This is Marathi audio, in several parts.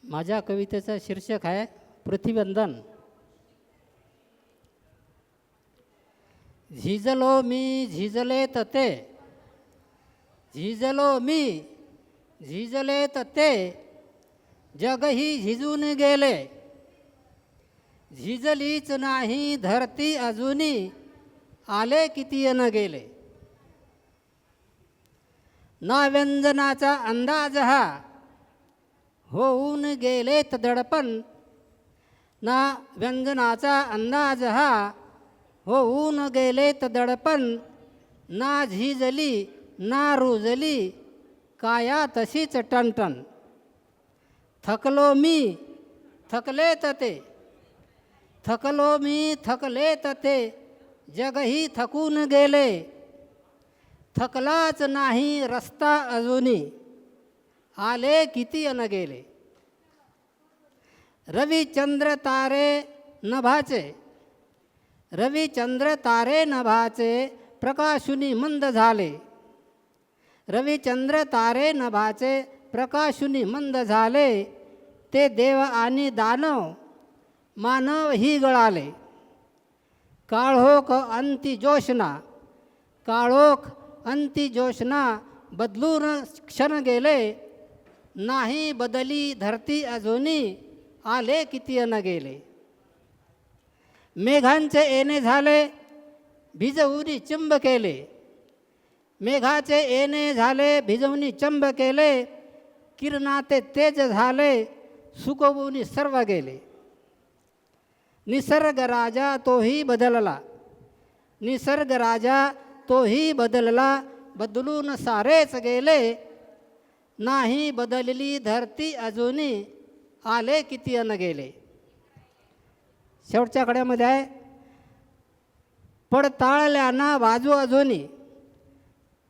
माझ्या कवितेचं शीर्षक आहे पृथ्वीवंदन. झिजलो मी झिजले तते, झिजलो मी झिजले तते, जगही झिजून गेले. झिजलीच नाही धरती अजूनी, आले किती न गेले. ना व्यंजनाचा अंदाज हा, होऊन गेलेत दडपण. ना व्यंजनाचा अंदाज हा, होऊन गेलेत दडपण. ना झिजली ना रुजली, काया तशीच टणटण. थकलो मी थकलेत ते, थकलो मी थकलेत ते, जगही थकून गेले. थकलाच नाही रस्ता अजूनी, आले किती अन गेले. रविचंद्र तारे नभाचे, रविचंद्र तारे नभाचे, प्रकाशुनी मंद झाले. रविचंद्र तारे नभाचे, प्रकाशुनी मंद झाले. ते देव आणि दानव मानव ही गळाले. काळोख अंती जोशना, काळोख अंती जोशना, बदलून क्षण गेले. नाही बदली धरती अजूनी, आले किती न गेले. मेघांचे येणे झाले, भिजवूनी चिंब केले. मेघाचे येणे झाले, भिजवूनी चंब केले. किरणाते तेज झाले, सुकवूनी सर्व गेले. निसर्ग राजा तोही बदलला, निसर्ग राजा तोही बदलला. बदलून सारेच गेले. नाही बदलली धरती अजूनी, आले किती अन गेले. शेवटच्या कड्यामध्ये आहे, पडताळल्याना बाजू अजूनी,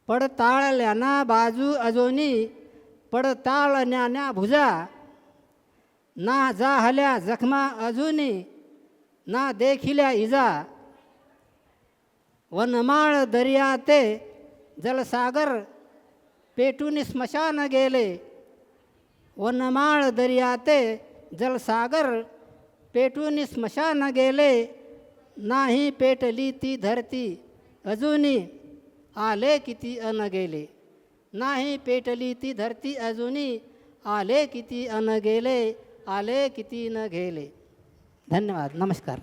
पडताळल्याना बाजू अजूनी, पडताळण्याना भुजा. ना जाहल्या जखमा अजूनी, ना देखिल्या इजा. वनमाळ दर्या ते जलसागर, पेटून स्मशान गेले. वनमाळ दर्या ते जलसागर, पेटून स्मशान गेले. नाही पेटली ती धरती अजूनी, आले किती अन गेले. नाही पेटली ती धरती अजूनी, आले किती अन गेले. आले किती न गेले. धन्यवाद. नमस्कार.